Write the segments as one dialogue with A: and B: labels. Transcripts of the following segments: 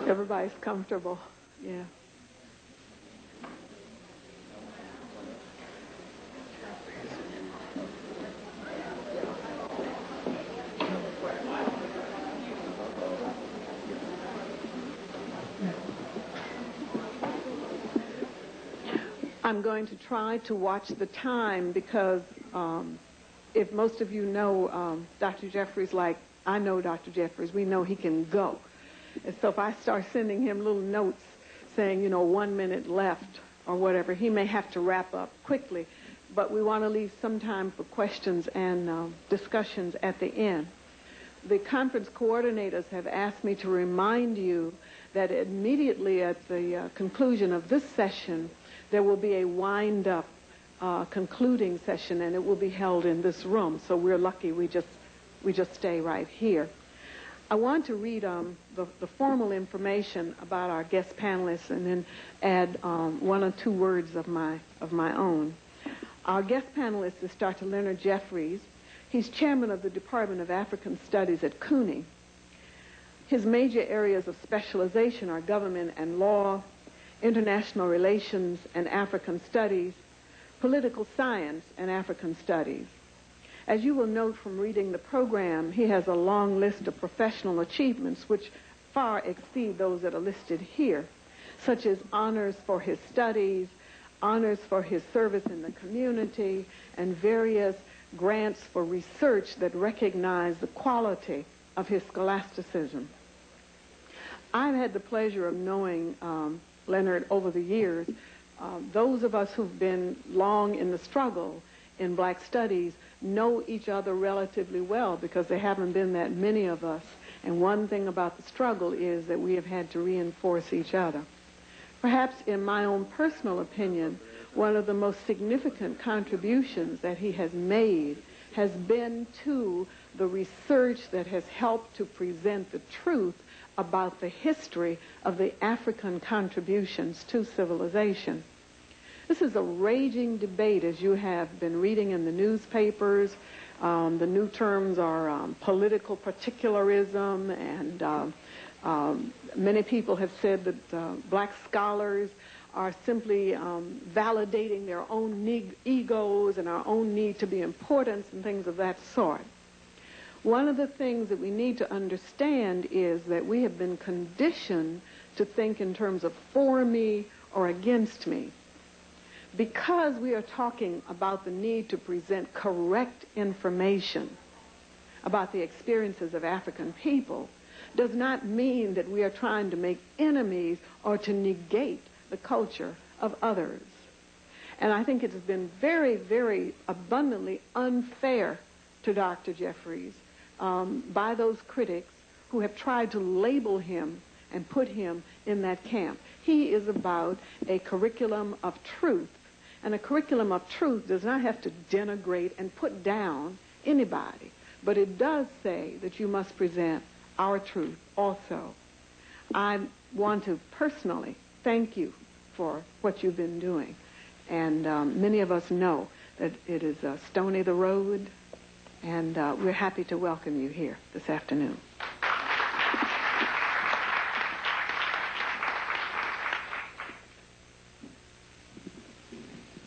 A: Everybody's comfortable. Yeah. I'm going to try to watch the time because if most of you know Dr. Jeffries like I know Dr. Jeffries, we know he can go. And so if I start sending him little notes saying, 1 minute left or whatever, he may have to wrap up quickly. But we want to leave some time for questions and discussions at the end. The conference coordinators have asked me to remind you that immediately at the conclusion of this session, there will be a wind-up concluding session, and it will be held in this room. So we're lucky we just stay right here. I want to read the formal information about our guest panelists and then add 1 or 2 words of my own. Our guest panelist is Dr. Leonard Jeffries. He's chairman of the Department of African Studies at CUNY. His major areas of specialization are government and law, international relations and African studies, political science and African studies. As you will note from reading the program, he has a long list of professional achievements which far exceed those that are listed here, such as honors for his studies, honors for his service in the community, and various grants for research that recognize the quality of his scholasticism. I've had the pleasure of knowing Leonard over the years. Those of us who've been long in the struggle in black studies know each other relatively well because there haven't been that many of us. And one thing about the struggle is that we have had to reinforce each other. Perhaps in my own personal opinion, one of the most significant contributions that he has made has been to the research that has helped to present the truth about the history of the African contributions to civilization. This is a raging debate, as you have been reading in the newspapers. The new terms are political particularism, and many people have said that black scholars are simply validating their own egos and our own need to be important and things of that sort. One of the things that we need to understand is that we have been conditioned to think in terms of for me or against me. Because we are talking about the need to present correct information about the experiences of African people does not mean that we are trying to make enemies or to negate the culture of others. And I think it has been very, very abundantly unfair to Dr. Jeffries by those critics who have tried to label him and put him in that camp. He is about a curriculum of truth. And a curriculum of truth does not have to denigrate and put down anybody. But it does say that you must present our truth also. I want to personally thank you for what you've been doing. And many of us know that it is stony the road, and we're happy to welcome you here this afternoon.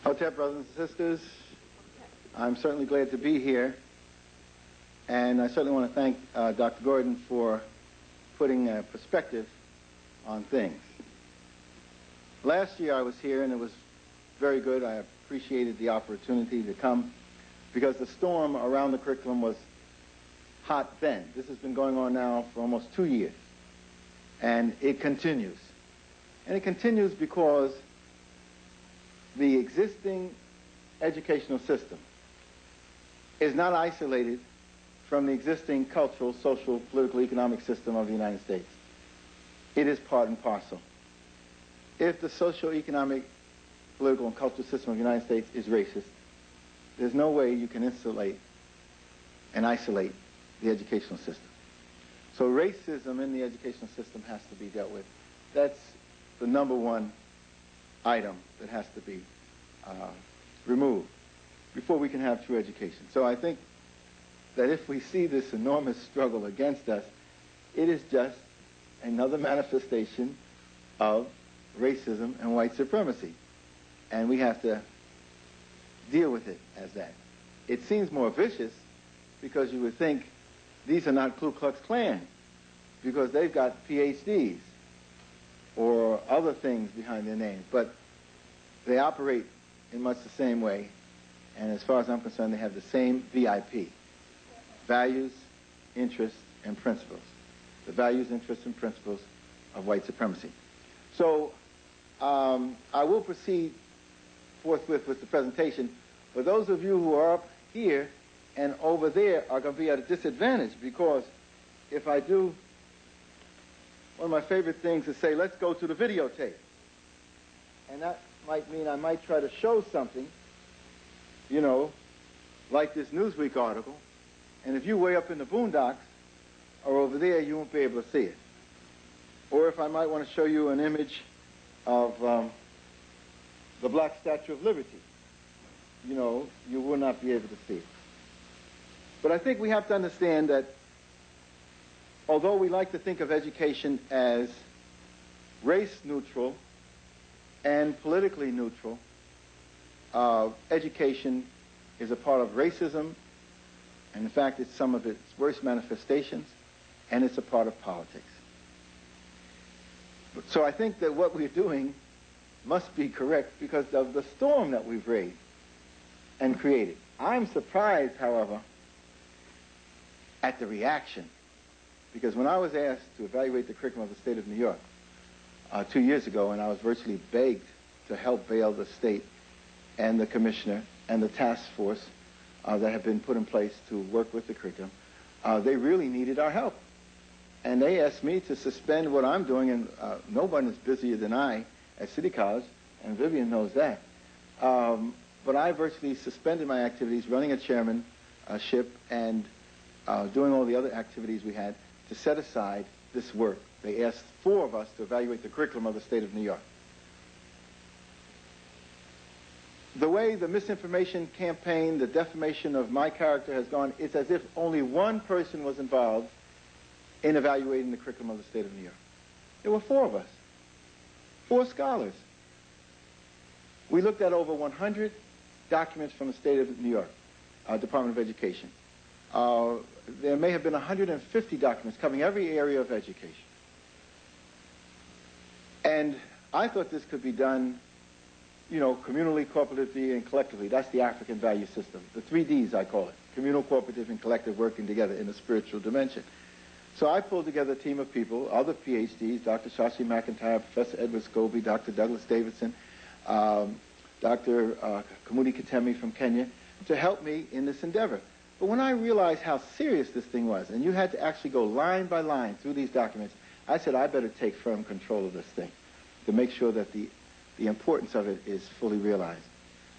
B: Hotep, brothers and sisters, I'm certainly glad to be here, and I certainly want to thank Dr. Gordon for putting a perspective on things. Last year I was here, and it was very good. I appreciated the opportunity to come because the storm around the curriculum was hot then. This has been going on now for almost 2 years, and it continues. And it continues because the existing educational system is not isolated from the existing cultural, social, political, economic system of the United States. It is part and parcel. If the social, economic, political, and cultural system of the United States is racist, there's no way you can insulate and isolate the educational system. So racism in the educational system has to be dealt with. That's the number one item that has to be removed before we can have true education. So I think that if we see this enormous struggle against us, it is just another manifestation of racism and white supremacy. And we have to deal with it as that. It seems more vicious because you would think these are not Ku Klux Klan because they've got PhDs or other things behind their names. But they operate in much the same way. And as far as I'm concerned, they have the same VIP, values, interests, and principles. The values, interests, and principles of white supremacy. So I will proceed forthwith with the presentation. But those of you who are up here and over there are going to be at a disadvantage because if I do, one of my favorite things is say, let's go to the videotape. And that might mean I might try to show something, you know, like this Newsweek article. And if you're way up in the boondocks or over there, you won't be able to see it. Or if I might want to show you an image of the Black Statue of Liberty, you know, you will not be able to see it. But I think we have to understand that although we like to think of education as race neutral and politically neutral, education is a part of racism, and in fact it's some of its worst manifestations, and it's a part of politics. So I think that what we're doing must be correct because of the storm that we've raised and created. I'm surprised, however, at the reaction, because when I was asked to evaluate the curriculum of the state of New York 2 years ago, and I was virtually begged to help bail the state and the commissioner and the task force that have been put in place to work with the curriculum, they really needed our help. And they asked me to suspend what I'm doing, and no one is busier than I at City College, and Vivian knows that. But I virtually suspended my activities, running a chairmanship and doing all the other activities we had to set aside this work. They asked 4 of us to evaluate the curriculum of the state of New York. The way the misinformation campaign, the defamation of my character has gone, it's as if only one person was involved in evaluating the curriculum of the state of New York. There were 4 of us, 4 scholars. We looked at over 100 documents from the state of New York, Department of Education. There may have been 150 documents covering every area of education. And I thought this could be done, you know, communally, corporatively, and collectively. That's the African value system. The 3 Ds, I call it. Communal, cooperative, and collective working together in a spiritual dimension. So I pulled together a team of people, other PhDs, Dr. Shashi McIntyre, Professor Edward Scobie, Dr. Douglas Davidson, Dr. Kamudi Katemi from Kenya, to help me in this endeavor. But when I realized how serious this thing was, and you had to actually go line by line through these documents, I said I better take firm control of this thing to make sure that the importance of it is fully realized.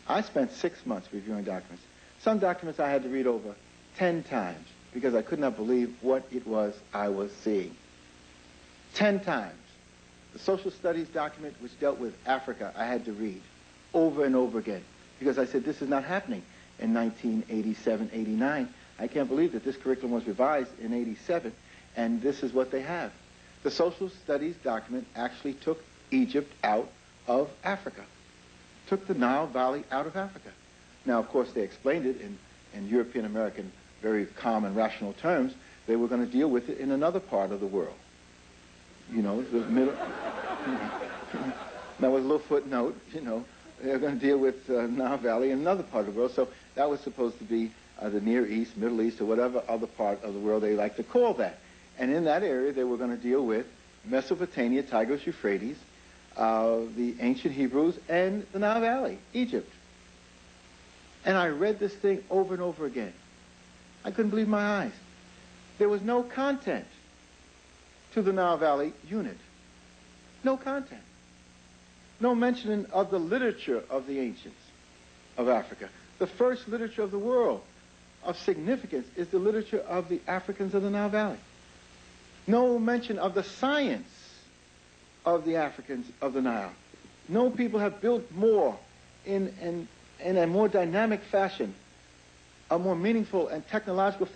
B: I spent 6 months reviewing documents. Some documents I had to read over 10 times because I could not believe what it was I was seeing. 10 times. The social studies document which dealt with Africa I had to read over and over again because I said this is not happening in 1987, 89. I can't believe that this curriculum was revised in 87 and this is what they have. The social studies document actually took Egypt out of Africa, took the Nile Valley out of Africa. Now, of course, they explained it in European American, very calm and rational terms. They were going to deal with it in another part of the world. You know, the middle. That was a little footnote, you know. They were going to deal with Nile Valley in another part of the world. So that was supposed to be the Near East, Middle East, or whatever other part of the world they like to call that. And in that area, they were going to deal with Mesopotamia, Tigris, Euphrates, the ancient Hebrews, and the Nile Valley, Egypt. And I read this thing over and over again. I couldn't believe my eyes. There was no content to the Nile Valley unit. No content. No mention of the literature of the ancients of Africa. The first literature of the world of significance is the literature of the Africans of the Nile Valley. No mention of the science of the Africans of the Nile. No people have built more in a more dynamic fashion, a more meaningful and technological fashion